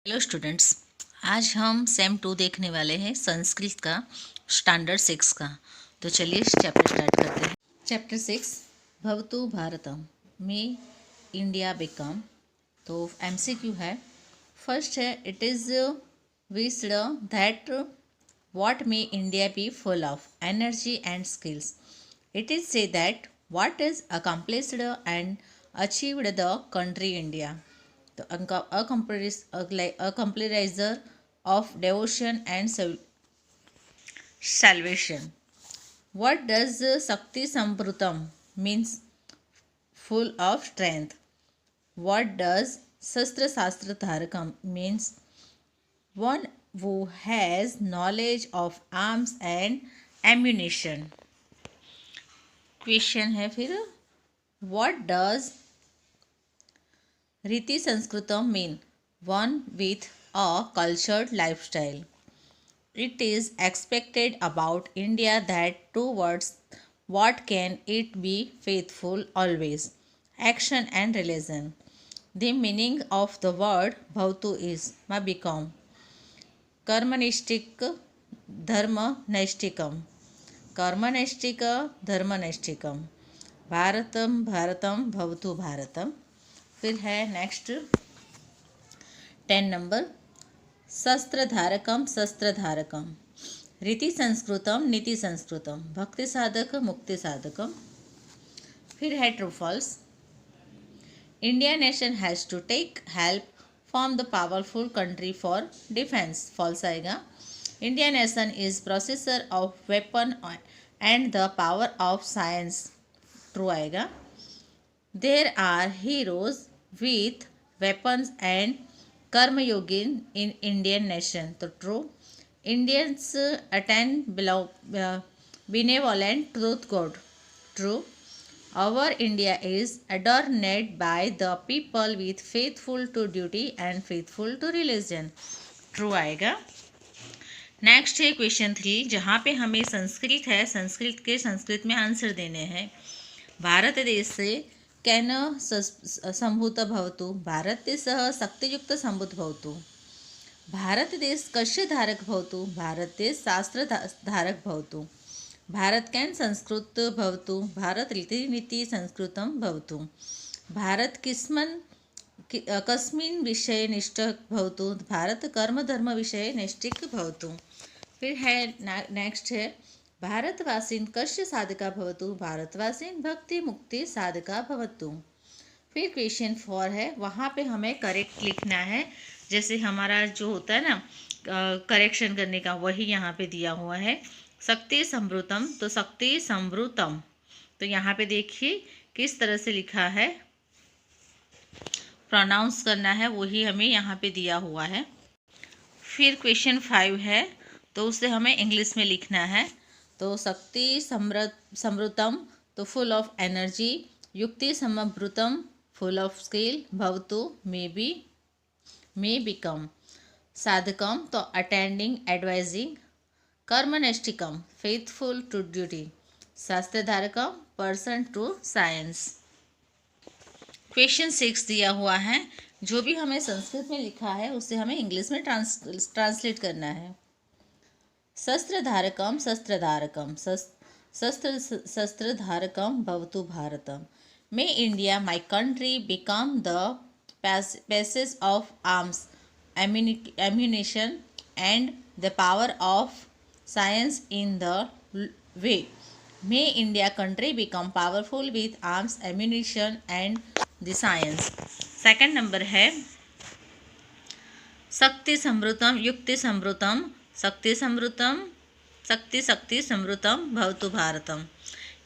Hello students, आज हम same 2 देखने वाले हैं संस्कृत का स्टैंडर्ड 6 का। तो चलिए चैप्टर स्टार्ट करते हैं। चैप्टर 6 भवतु भारतम में इंडिया बिकम। तो एमसीक्यू है। फर्स्ट है, it is wished that what may India be full of energy and skills. It is say that what is accomplished and achieved the country India. तो a completerizer of devotion and salvation. What does Sakti Samprutam means? Full of strength. What does Sastra Sastra Dharakam means? One who has knowledge of arms and ammunition. Question है फिर, what does रीति संस्कृतम mean? One with a cultured lifestyle. It is expected about India that towards what can it be faithful always. Action and religion. The meaning of the word bhavtu is become. कर्मनिष्ठिक धर्मनैष्ठिकम. कर्मनैष्ठिक धर्मनैष्ठिकम. Bharatam Bharatam भवतु भारतम. फिर है next 10 number, शस्त्रधारकम शस्त्रधारकम. रीति संस्कृतम नीति संस्कृतम. भक्ति साधक मुक्ति साधकम. फिर है true false. India nation has to take help from the powerful country for defence. False आएगा. India nation is possessor of weapon and the power of science. True आएगा. There are heroes with weapons and कर्मयोगिन in Indian nation. तो true. Indians attend benevolent truth God. True. Our India is adorned by the people with faithful to duty and faithful to religion. True आएगा. Next है question 3, जहाँ पे हमें संस्कृत है, संस्कृत के संस्कृत में आंसर देने हैं. भारत देश से कैन संभूत भवतु. भारत देशः शक्तियुक्त संभूत भवतु. भारत देश कस्य धारक भवतु. भारत देश शास्त्र धारक भवतु. भारत कैन संस्कृत भवतु. भारत रीतिनीति संस्कृतं भवतु. भारत कस्मिन् विषये निष्ठः भवतु. भारत कर्म धर्म विषये निष्ठिक भवतु. फिर है नेक्स्ट है, भारतवासीन कस्य साधका भवतु. भारतवासीन भक्ति मुक्ति साधका भवतु. फिर क्वेश्चन 4 है, वहाँ पे हमें करेक्ट लिखना है. जैसे हमारा जो होता है ना करेक्शन करने का, वही यहाँ पे दिया हुआ है. शक्ति समृतम, तो शक्ति समृतम. तो यहाँ पे देखिए किस तरह से लिखा है, प्रोनाउंस करना है, वही हमें यहाँ पे दिया हुआ है. फिर क्वेश्चन 5 है, तो उसे हमें इंग्लिश में लिखना है. तो शक्ति समृतम, तो फुल ऑफ एनर्जी. युक्ति समृतम, फुल ऑफ स्किल. भवतु, मे बिकम. साधकम, तो अटेंडिंग एडवाइजिंग. कर्मनिष्ठिकम, फेथफुल टू ड्यूटी. शास्त्रधारकम, पर्सन टू साइंस. क्वेश्चन 6 दिया हुआ है. जो भी हमें संस्कृत में लिखा है उसे हमें इंग्लिश में ट्रांसलेट करना है. शस्त्रधारकम शस्त्रधारकम. शस्त्रधारकम भवतु भारतम. May India my country become the passage of arms, ammunition and the power of science in the way. May India country become powerful with arms, ammunition and the science. Second number है, शक्ति समृतम युक्ति समृतम. शक्ति समृतम शक्ति समृतम भवतु Bharatam.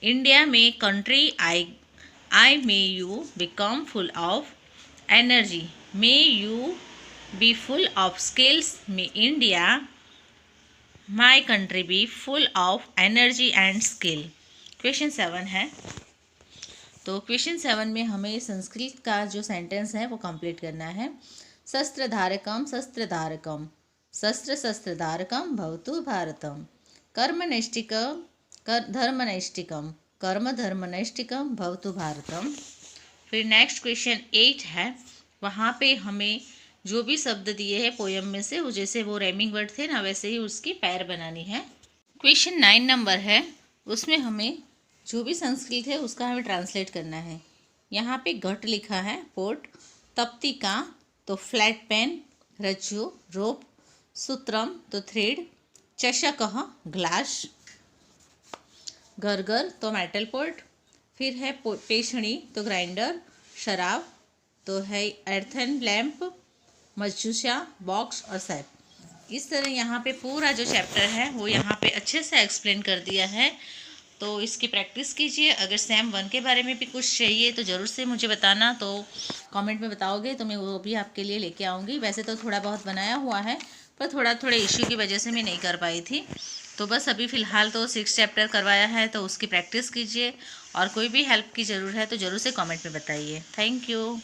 India में country I may you become full of energy. May you be full of skills. May India my country be full of energy and skill. Question 7 है. तो question 7 में हमें संस्कृत का जो सेंटेंस है वो कंप्लीट करना है. शस्त्रधारकम शस्त्रधारकम. शस्त्रधारकम भवतु भारतम. कर्मनैष्ठिकम धर्मनैष्ठिकम. कर्म धर्मनैष्ठिकम भवतु भारतम. फिर नेक्स्ट क्वेश्चन 8 है, वहाँ पे हमें जो भी शब्द दिए हैं पोयम में से, वो जैसे वो रैमिंग वर्ड थे ना, वैसे ही उसकी पैर बनानी है। क्वेश्चन 9 नंबर है, उसमें हमें जो भी संस्कृत है उसका हमें ट्रांसलेट करना है। यहाँ पे घट लिखा है, पोट, तप्तिका तो फ्लैट पेन, रज्जु रोप, सूत्रम तो थ्रेड, चषकः ग्लास, गरगर तो मेटल पॉट, फिर है पेशणी तो ग्राइंडर, शराब तो है एर्थन लैम्प, मजूशा बॉक्स और सैप। इस तरह यहाँ पे पूरा जो चैप्टर है वो यहाँ पे अच्छे से एक्सप्लेन कर दिया है। तो इसकी प्रैक्टिस कीजिए। अगर सैम 1 के बारे में भी कुछ चाहिए तो ज़रूर से मुझे बताना, तो कमेंट में बताओगे तो मैं वो भी आपके लिए लेके आऊँगी। वैसे तो थोड़ा बहुत बनाया हुआ है, पर थोड़े इश्यू की वजह से मैं नहीं कर पाई थी। तो बस अभी फ़िलहाल तो 6 चैप्टर करवाया है, तो उसकी प्रैक्टिस कीजिए। और कोई भी हेल्प की ज़रूरत है तो ज़रूर से कमेंट में बताइए। Thank you.